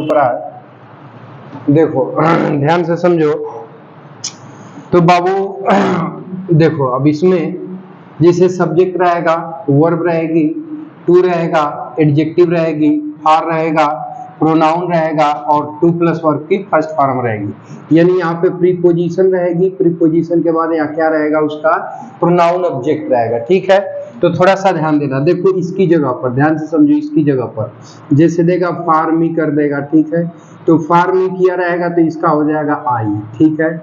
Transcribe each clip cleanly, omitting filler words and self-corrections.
परंपरा देखो ध्यान से समझो। तो बाबू देखो अब इसमें जैसे सब्जेक्ट रहेगा, वर्ब रहेगी, टू रहेगा, एडजेक्टिव रहेगी, आर रहेगा, प्रोनाउन रहेगा और टू प्लस वर्ब की फर्स्ट फॉर्म रहेगी। यानी यहाँ पे प्रीपोजिशन रहेगी, प्रीपोजिशन के बाद यहाँ क्या रहेगा, उसका प्रोनाउन ऑब्जेक्ट रहेगा। ठीक है, तो थोड़ा सा ध्यान देना। देखो इसकी जगह पर ध्यान से समझो, इसकी जगह पर जैसे देगा फार मी कर देगा। ठीक है, तो फार मी किया रहेगा तो इसका हो जाएगा आई। ठीक है,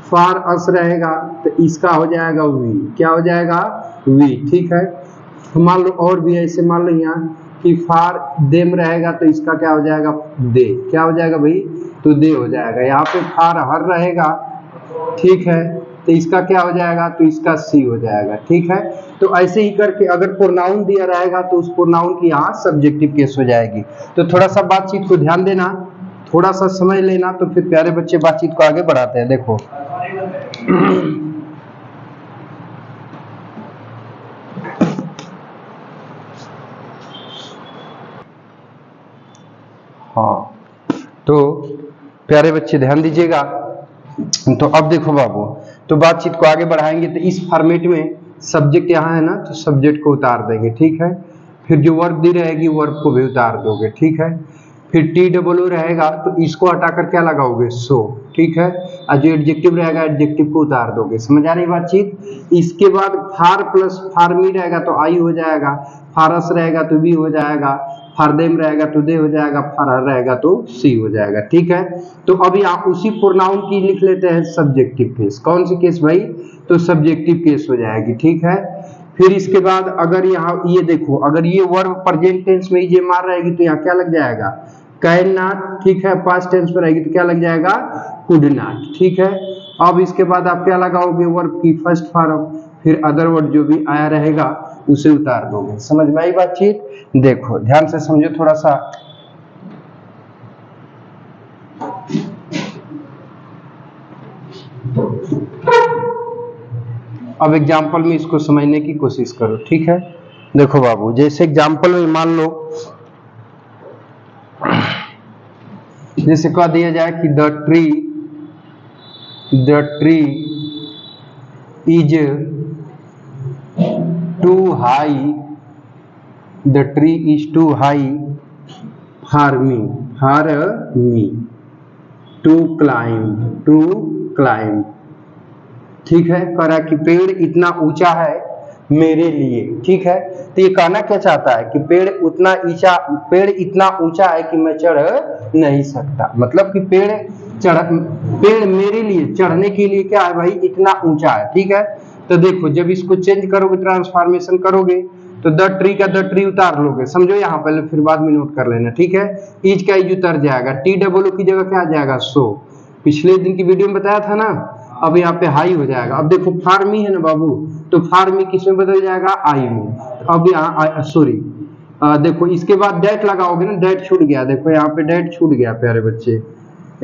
फार अस रहेगा तो इसका हो जाएगा वी। क्या हो जाएगा, वी। ठीक है, मान लो और भी ऐसे, मान लो यहाँ कि फार देम रहेगा तो इसका क्या हो जाएगा, दे। क्या हो जाएगा भाई, तो दे हो जाएगा। यहाँ पे फार हर रहेगा, ठीक है, तो इसका क्या हो जाएगा, तो इसका सी हो जाएगा। ठीक है, तो ऐसे ही करके अगर प्रोनाउन दिया रहेगा तो उस प्रोनाउन की यहाँ सब्जेक्टिव केस हो जाएगी। तो थोड़ा सा बातचीत को ध्यान देना, थोड़ा सा समय लेना, तो फिर प्यारे बच्चे बातचीत को आगे बढ़ाते हैं। देखो हाँ, तो प्यारे बच्चे ध्यान दीजिएगा। तो अब देखो बाबू, तो बातचीत को आगे बढ़ाएंगे। तो इस फॉर्मेट में सब्जेक्ट यहाँ है ना, तो सब्जेक्ट को उतार देंगे। ठीक है, फिर जो वर्ब दी रहेगी वर्ब को भी उतार दोगे। ठीक है, फिर टी डबल ओ रहेगा तो इसको हटाकर क्या लगाओगे, सो। ठीक है, और जो एडजेक्टिव रहेगा एडजेक्टिव को उतार दोगे। समझ आ रही बातचीत। इसके बाद फार प्लस फार मी रहेगा तो आई हो जाएगा, फारस रहेगा तो बी हो जाएगा, फारदेम रहेगा तो दे हो जाएगा, फारहर रहेगा तो सी हो जाएगा। ठीक है, तो अभी आप उसी प्रोनाउन की लिख लेते हैं सब्जेक्टिव केस। कौन सी केस भाई, तो सब्जेक्टिव केस हो जाएगी। ठीक है, फिर इसके बाद अगर यहाँ ये देखो, अगर ये वर्ब प्रेजेंट टेंस में ये मार रहेगी तो यहाँ क्या लग जाएगा, कैन नॉट। ठीक है, पास्ट टेंस में रहेगी तो क्या लग जाएगा, कुड नॉट। ठीक है, अब इसके बाद आप क्या लगाओगे, वर्ब की फर्स्ट फॉर्म, फिर अदर वर्ड जो भी आया रहेगा उसे उतार दोगे। समझ में आई बातचीत। देखो ध्यान से समझो थोड़ा सा। अब एग्जाम्पल में इसको समझने की कोशिश करो। ठीक है, देखो बाबू, जैसे एग्जाम्पल में मान लो, जैसे कह दिया जाए कि the tree is too high, the tree is too high for me to climb. ठीक है, कह रहा है कि पेड़ इतना ऊंचा है मेरे लिए। ठीक है, तो ये कहना क्या चाहता है कि पेड़ इतना ऊंचा है कि मैं चढ़ नहीं सकता। मतलब कि पेड़ मेरे लिए चढ़ने के लिए क्या है भाई, इतना ऊंचा है। ठीक है, तो देखो जब इसको चेंज करोगे, ट्रांसफॉर्मेशन करोगे, तो द ट्री उतार लोगे। समझो यहाँ पहले, फिर बाद में नोट कर लेना। ठीक है, इज का इज उतर जाएगा, टी डबल ओ की जगह क्या आ जाएगा, सो। पिछले दिन की वीडियो में बताया था ना, अब यहाँ पे हाई हो जाएगा। अब देखो फार मी है ना बाबू, तो फार मी किस में बदल जाएगा, आई में। अब यहाँ सॉरी, देखो इसके बाद डेट लगाओगे ना, डेट छूट गया। देखो यहाँ पे डेट छूट गया प्यारे बच्चे,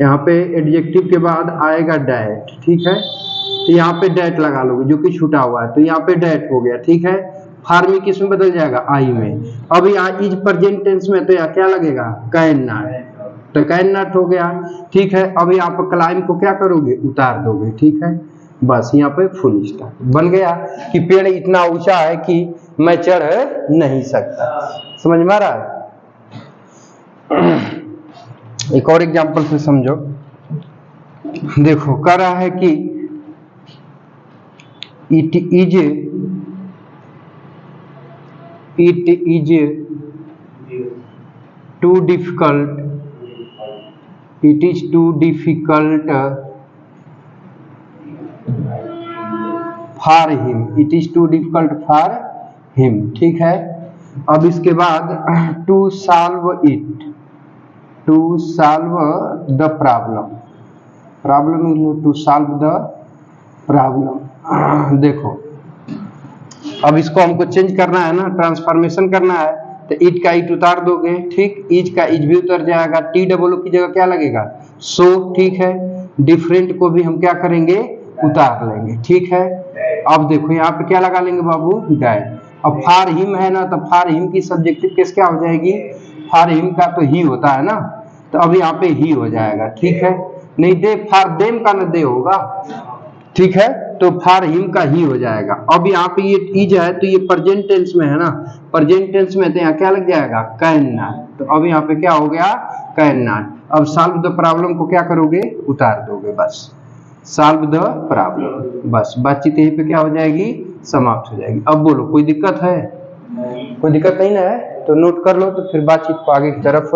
यहाँ पे एडजेक्टिव के बाद आएगा डेट। ठीक है, तो यहाँ पे डेट लगा लोगे जो कि छूटा हुआ है, तो यहाँ पे डेट हो गया। ठीक है, फार मी किस में बदल जाएगा, आई में। अब यहाँ इज प्रेजेंट टेंस में तो यहाँ क्या लगेगा, कैन नॉट, तो कैन नॉट हो गया। ठीक है, अब यहाँ पर क्लाइम को क्या करोगे, उतार दोगे। ठीक है, बस यहाँ पे फुल स्टॉप बन गया कि पेड़ इतना ऊंचा है कि मैं चढ़ नहीं सकता। समझ में आ रहा है। एक और एग्जांपल से समझो। देखो कह रहा है कि it is too difficult for him, it is too difficult for him. ठीक है, अब इसके बाद to solve the problem, to solve the problem. देखो अब इसको हमको चेंज करना है ना, ट्रांसफॉर्मेशन करना है, तो इट का इट उतार दोगे। ठीक, इज का इज भी उतर जाएगा, टी डबल ओ की जगह क्या लगेगा, सो। ठीक है, डिफरेंट को भी हम क्या करेंगे, उतार लेंगे। ठीक है, अब देखो यहाँ पे क्या लगा लेंगे बाबू, डेट। अब फॉर हिम है ना, तो फॉर हिम की सब्जेक्टिव केस क्या हो जाएगी, फॉर हिम का तो ही होता है ना, तो अब यहाँ पे ही हो जाएगा, ठीक है। नहीं दे फॉर देम का न दे होगा, ठीक है, तो फॉर हिम का ही हो जाएगा। अब यहाँ पे ये इज है तो ये प्रेजेंट टेंस में है ना, प्रेजेंट टेंस में तो यहाँ क्या लग जाएगा, कैन नॉट। तो अब यहाँ पे क्या हो गया, कैन नॉट। अब सॉल्व द प्रॉब्लम को क्या करोगे, उतार दोगे, बस सॉल्व द प्रॉब्लम, बस बातचीत यहीं पे क्या हो जाएगी, समाप्त हो जाएगी। अब बोलो कोई दिक्कत है, कोई दिक्कत नहीं ना है, तो नोट कर लो, तो फिर बातचीत को आगे की तरफ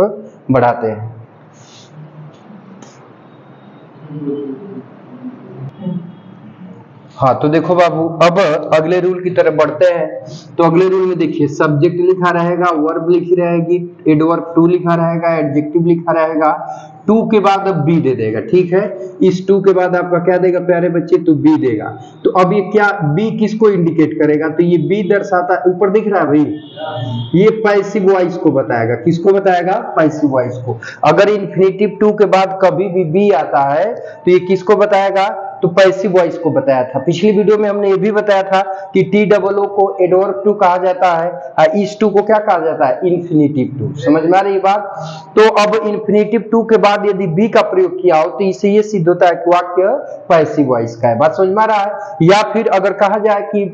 बढ़ाते हैं। हाँ तो देखो बाबू, अब अगले रूल की तरफ बढ़ते हैं। तो अगले रूल में देखिए, सब्जेक्ट लिखा रहेगा, वर्ब लिखी रहेगी, एडवर्ब टू लिखा रहेगा, एडजेक्टिव लिखा रहेगा, टू के बाद अब बी दे देगा, ठीक है। इस टू के बाद आपका क्या देगा प्यारे बच्चे, तो बी देगा। तो अब ये क्या, बी किसको इंडिकेट करेगा, तो ये बी दर्शाता है, ऊपर दिख रहा है भाई, ये पैसिव वॉइस को बताएगा, किसको बताएगा, पैसिव वॉइस को। अगर इन्फिनेटिव टू के बाद कभी भी बी आता है तो ये किसको बताएगा, तो पैसिव वॉइस को बताया था। पिछली वीडियो में हमने ये भी बताया था कि टी डबल ओ को एडवर्ब टू कहा जाता है और इस टू को क्या कहा जाता है, इन्फिनेटिव टू। समझ में आ रही बात। तो अब इन्फिनेटिव टू के बाद यदि बी का प्रयोग किया हो तो इससे ये सिद्ध होता है कि वाक्य पैसिव वॉइस का है। बात समझ में आ रहा है। या फिर अगर कहा जाए कि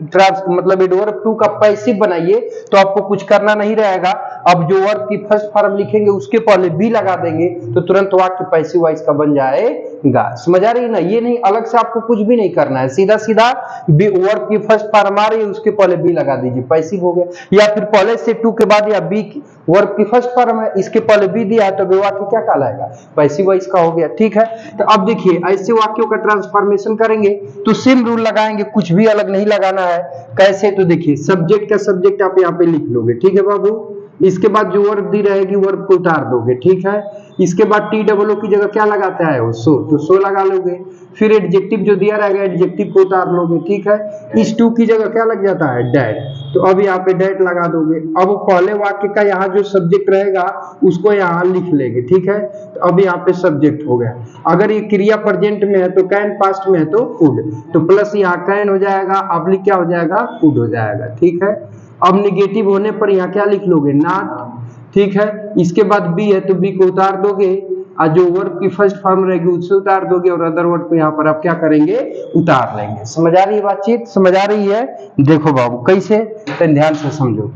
मतलब एडवर्ब टू का पैसिव बनाइए तो आपको कुछ करना नहीं रहेगा। अब जो वर्ब की फर्स्ट फॉर्म लिखेंगे उसके पहले बी लगा देंगे तो तुरंत वाक्य पैसिव वॉइस का बन जाएगा। समझ आ रही है ना। ये नहीं अलग से आपको कुछ भी नहीं करना है, सीधा सीधा वर्ब की फर्स्ट फॉर्म आ रही है उसके पहले बी लगा दीजिए, पैसिव हो गया। या फिर पहले से टू के बाद या बी वर्ब की फर्स्ट फॉर्म है इसके पहले बी दिया है तो वाक्य क्या कहलाएगा, पैसिव वॉइस का हो गया। ठीक है। तो अब देखिए ऐसे वाक्यों का ट्रांसफॉर्मेशन करेंगे तो सेम रूल लगाएंगे, कुछ भी अलग नहीं लगाना है। कैसे, तो देखिए सब्जेक्ट का सब्जेक्ट आप यहाँ पे लिख लोगे, ठीक है बाबू। इसके बाद जो वर्ब दी रहेगी वर्ब को उतार दोगे, ठीक है। इसके बाद टी डबल ओ की जगह क्या लगाता है वो, सो, तो सो लगा लोगे। फिर एडजेक्टिव जो दिया रहेगा एडजेक्टिव को उतार लोगे, ठीक है। इस टू की जगह क्या लग जाता है, डैट, तो अब यहाँ पे डैट लगा दोगे। अब पहले वाक्य का यहाँ जो सब्जेक्ट रहेगा उसको यहाँ लिख लेंगे, ठीक है। तो अब यहाँ पे सब्जेक्ट हो गया। अगर ये क्रिया प्रेजेंट में है तो कैन, पास्ट में है तो कुड, तो प्लस यहाँ कैन हो जाएगा, अब क्या हो जाएगा, कुड हो जाएगा, ठीक है। अब निगेटिव होने पर यहाँ क्या लिख लोगे, नॉट, ठीक है। इसके बाद बी है तो बी को उतार दोगे और जो वर्ब की फर्स्ट फॉर्म रहेगी उससे उतार दोगे और अदर वर्ड को यहाँ पर आप क्या करेंगे, उतार लेंगे। समझ आ रही है बातचीत, समझ आ रही है। देखो बाबू कैसे, तो ध्यान से समझो।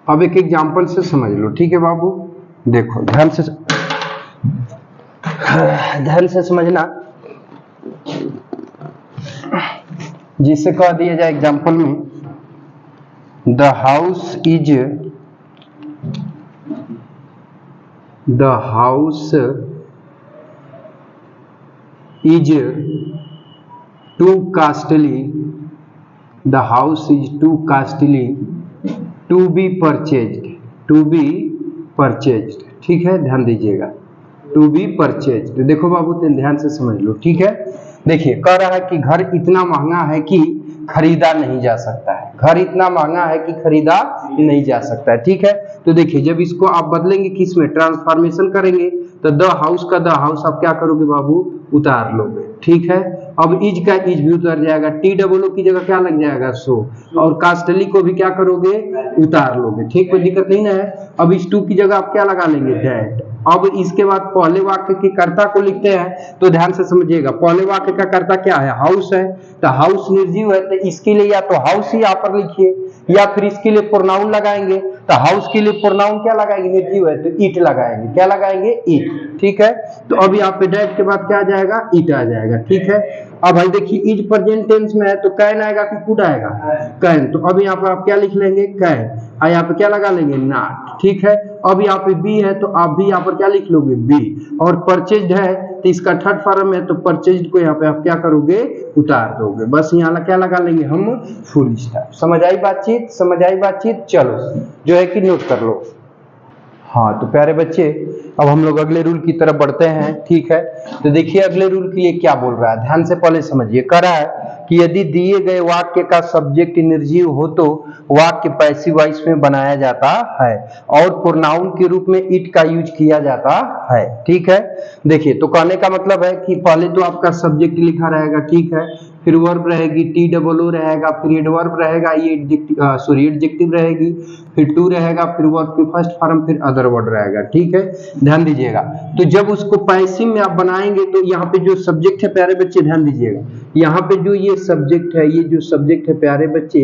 अब एक एग्जांपल से समझ लो, ठीक है बाबू। देखो ध्यान से समझना, जिसे कह दिया जाए एग्जांपल में, the house is too costly, the house is too costly to be purchased, ठीक है। ध्यान दीजिएगा, टू बी परचेज्ड। देखो बाबू ध्यान से समझ लो, ठीक है। देखिए कह रहा है कि घर इतना महंगा है कि खरीदा नहीं जा सकता है, घर इतना महंगा है कि खरीदा नहीं जा सकता है, ठीक है। तो देखिए जब इसको आप बदलेंगे किस में, ट्रांसफॉर्मेशन करेंगे तो द हाउस का द हाउस आप क्या करोगे बाबू, उतार लोगे, ठीक है। अब इज का इज भी उतर जाएगा, टी डबल ओ की जगह क्या लग जाएगा, सो, और कास्टली को भी क्या करोगे, उतार लोगे, ठीक, कोई दिक्कत नहीं ना है। अब इस टू की जगह आप क्या लगा लेंगे, दैट। अब इसके बाद पहले वाक्य की कर्ता को लिखते हैं तो ध्यान से समझिएगा। पहले वाक्य का कर्ता क्या है, हाउस है, तो हाउस निर्जीव है तो इसके लिए या तो हाउस ही यहाँ पर लिखिए या फिर इसके लिए प्रोनाउन लगाएंगे। तो हाउस के लिए प्रोनाउन क्या लगाएंगे, निर्जीव है तो इट लगाएंगे, क्या लगाएंगे, इट, ठीक है। तो अब यहाँ पे डैट के बाद क्या आ जाएगा, इट आ जाएगा, ठीक है। अब भाई देखिए इज प्रेजेंट टेंस में है तो कैन आएगा कि कुड आएगा, कैन, तो अब यहाँ पर आप क्या लिख लेंगे, कैन, और यहाँ पे क्या लगा लेंगे, नॉट, ठीक है। अब यहाँ पे बी है तो आप भी यहाँ पर क्या लिख लोगे, बी, और परचेज्ड है तो इसका थर्ड फॉर्म है तो परचेज्ड को यहाँ पे आप क्या करोगे, उतार दोगे। बस यहाँ क्या लगा लेंगे हम, फुल स्टॉप। समझ आई बातचीत, समझ आई बातचीत। चलो जो है कि नोट कर लो। हाँ तो प्यारे बच्चे अब हम लोग अगले रूल की तरफ बढ़ते हैं, ठीक है। तो देखिए अगले रूल के लिए क्या बोल रहा है, ध्यान से पहले समझिए। कह रहा है कि यदि दिए गए वाक्य का सब्जेक्ट निर्जीव हो तो वाक्य पैसिव वॉइस में बनाया जाता है और प्रोनाउन के रूप में इट का यूज किया जाता है, ठीक है। देखिए तो कहने का मतलब है कि पहले तो आपका सब्जेक्ट लिखा रहेगा, ठीक है, फिर वर्ब रहेगी, टी डबल ओ रहेगा, फिर एडवर्ब रहेगा, ये एडजेक्टिव रहेगी, फिर टू रहेगा, फिर वर्ब की फर्स्ट फॉर्म, फिर अदर वर्ड रहेगा। ठीक है, ध्यान दीजिएगा। तो जब उसको पैसिव में आप बनाएंगे तो यहाँ पे जो सब्जेक्ट है प्यारे बच्चे ध्यान दीजिएगा, यहाँ पे जो ये सब्जेक्ट है, ये जो सब्जेक्ट है प्यारे बच्चे,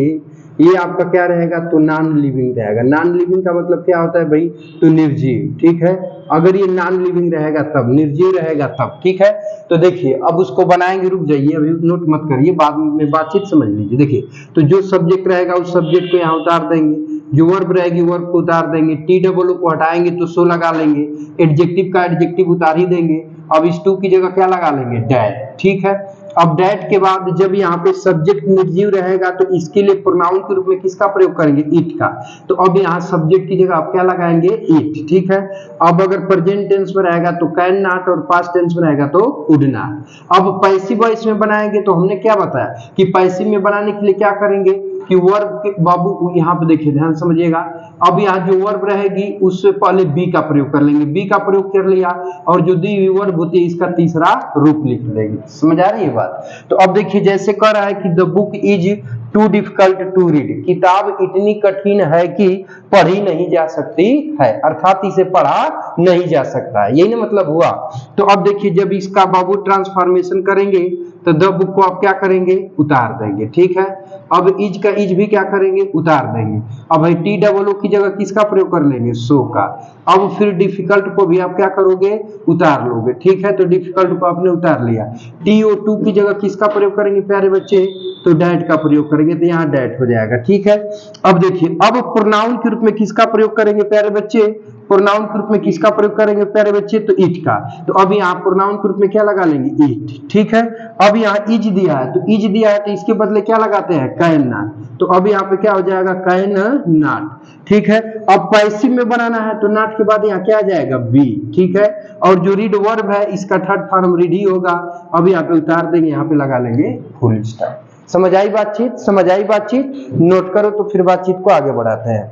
ये आपका क्या रहेगा, तो नॉन लिविंग रहेगा। नॉन लिविंग का मतलब क्या होता है भाई, तो निर्जीव। ठीक है, अगर ये नॉन लिविंग रहेगा तब, निर्जीव रहेगा तब। ठीक है, तो देखिए अब उसको बनाएंगे, रुक जाइए अभी नोट मत करिए, बाद में बातचीत समझ लीजिए। देखिए तो जो सब्जेक्ट रहेगा उस सब्जेक्ट को यहाँ उतार देंगे, जो वर्ब रहेगी वर्ब को उतार देंगे, टी डबल ओ को हटाएंगे तो सो लगा लेंगे, एडजेक्टिव का एडजेक्टिव उतार ही देंगे। अब इस टू की जगह क्या लगा लेंगे, डैट। ठीक है, अब डैट के बाद जब यहाँ पे सब्जेक्ट निर्जीव रहेगा तो इसके लिए प्रोनाउन के रूप में किसका प्रयोग करेंगे, इट का। तो अब यहाँ सब्जेक्ट की जगह आप क्या लगाएंगे, इट। ठीक है, अब अगर प्रेजेंट टेंस में रहेगा तो कैन नॉट, और पास्ट टेंस में रहेगा तो वुड नॉट। अब पैसिव वॉइस में बनाएंगे तो हमने क्या बताया कि पैसिव में बनाने के लिए क्या करेंगे कि वर्ब के, बाबू यहाँ पे देखिए ध्यान समझिएगा, अब यहाँ जो वर्ब रहेगी उससे पहले बी का प्रयोग कर लेंगे, बी का प्रयोग कर लिया और जो दी हुई वर्ब होती है इसका तीसरा रूप लिख देंगे। समझ आ रही है बात। तो अब देखिए जैसे कह रहा है कि the book is too difficult to read, किताब इतनी कठिन है कि पढ़ी नहीं जा सकती है, अर्थात इसे पढ़ा नहीं जा सकता है, यही ना मतलब हुआ। तो अब देखिए जब इसका बाबू ट्रांसफॉर्मेशन करेंगे तो द बुक को आप क्या करेंगे, उतार देंगे। ठीक है, अब इज का इज भी क्या करेंगे, उतार देंगे। अब भाई टी डबल ओ की जगह किसका प्रयोग कर लेंगे, सो का। अब फिर डिफिकल्ट को भी आप क्या करोगे, उतार लोगे। ठीक है, तो डिफिकल्ट को आपने उतार लिया, टी ओ टू की जगह किसका प्रयोग करेंगे प्यारे बच्चे, तो डैट का प्रयोग करेंगे, तो यहाँ डैट हो जाएगा। ठीक है, अब देखिए अब प्रोनाउन के रूप में किसका प्रयोग करेंगे प्यारे बच्चे, प्रोनाउन के रूप में किसका प्रयोग करेंगे प्यारे बच्चे, तो इट का। तो अब यहाँ प्रोनाउन के रूप में क्या लगा लेंगे, इट। ठीक है, अब यहाँ इज दिया है, तो इज दिया है तो इसके बदले क्या लगाते हैं, कैन नॉट। तो अब यहाँ पे क्या हो जाएगा, कैन नॉट। ठीक है, अब पैसिव में बनाना है तो नॉट के बाद यहाँ क्या आ जाएगा, बी। ठीक है, और जो रीड वर्ब है इसका थर्ड फॉर्म रीड ही होगा। अब यहाँ पे उतार देंगे, यहाँ पे लगा लेंगे फुल स्टॉप। समझ आई बातचीत, समझ आई बातचीत, नोट करो तो फिर बातचीत को आगे बढ़ाते हैं।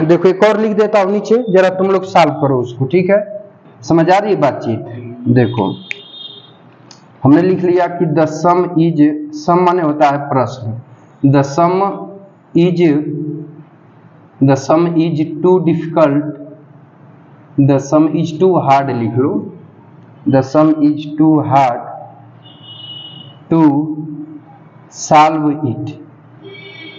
देखो एक और लिख देता हूं नीचे, जरा तुम लोग सॉल्व करो उसको। ठीक है, समझ आ रही है बातचीत। देखो हमने लिख लिया कि द सम इज, सम माने होता है प्रश्न, the sum is too difficult, the sum is too hard लिख लो, the sum is too hard to solve it,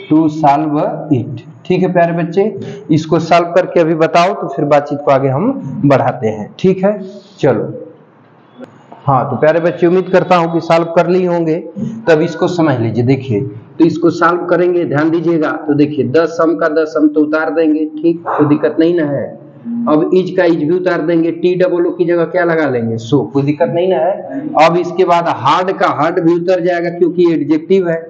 to solve it. ठीक है प्यारे बच्चे, इसको सॉल्व करके अभी बताओ तो फिर बातचीत को आगे हम बढ़ाते हैं। ठीक है, चलो। हाँ तो प्यारे बच्चे उम्मीद करता हूं कि सॉल्व कर लिए होंगे, तब इसको समझ लीजिए। देखिए तो इसको सॉल्व करेंगे, ध्यान दीजिएगा। तो देखिए द सम का द सम तो उतार देंगे, ठीक, कोई दिक्कत नहीं ना है। अब इज का इज भी उतार देंगे, टी डबल ओ की जगह क्या लगा लेंगे, सो, कोई दिक्कत नहीं ना है। अब इसके बाद हार्ड का हार्ड भी उतर जाएगा क्योंकि ये एडजेक्टिव है।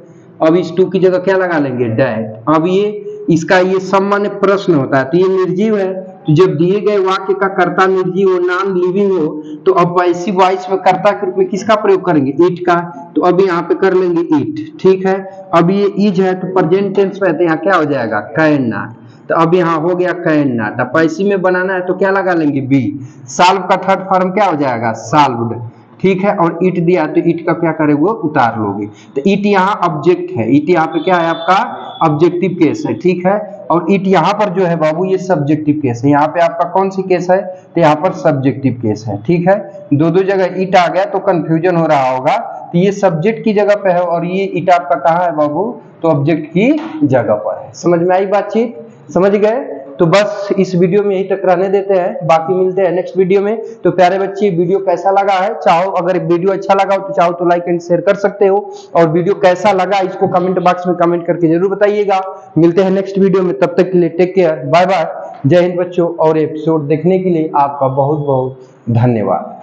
अब इस टू की जगह क्या लगा लेंगे, डैट। अब ये इसका ये सम माने प्रश्न होता है, तो ये निर्जीव है। तो जब दिए गए वाक्य का कर्ता निर्जीव हो, नॉन लिविंग हो, तो अब पैसिव वॉइस में कर्ता के रूप में किसका प्रयोग करेंगे, इट का। तो अब यहाँ पे कर लेंगे इट। ठीक है, अब ये इज है तो प्रेजेंट टेंस में है, तो यहाँ क्या हो जाएगा, कैन नॉट। तो अब यहाँ हो गया कैन नॉट। अब पैसिव में बनाना है तो क्या लगा लेंगे, बी। सॉल्व का थर्ड फॉर्म क्या हो जाएगा, सॉल्व्ड। ठीक है, और इट दिया तो इट का क्या करेंगे, वो उतार लोगे। तो इट यहाँ ऑब्जेक्ट है, इट यहाँ पे क्या है आपका ऑब्जेक्टिव केस है। ठीक है, और इट यहाँ पर जो है बाबू ये सब्जेक्टिव केस है। यहाँ पे आपका कौन सी केस है, तो यहाँ पर सब्जेक्टिव केस है। ठीक है, दो जगह इट आ गया तो कंफ्यूजन हो रहा होगा। तो ये सब्जेक्ट की जगह पे है और ये इट आपका कहाँ है बाबू, तो ऑब्जेक्ट की जगह पर है। समझ में आई बातचीत, समझ गए। तो बस इस वीडियो में यही तक रहने देते हैं, बाकी मिलते हैं नेक्स्ट वीडियो में। तो प्यारे बच्चे वीडियो कैसा लगा है, चाहो अगर वीडियो अच्छा लगा हो तो चाहो तो लाइक एंड शेयर कर सकते हो, और वीडियो कैसा लगा इसको कमेंट बॉक्स में कमेंट करके जरूर बताइएगा। मिलते हैं नेक्स्ट वीडियो में, तब तक के लिए टेक केयर, बाय बाय, जय हिंद बच्चों। और एपिसोड देखने के लिए आपका बहुत बहुत धन्यवाद।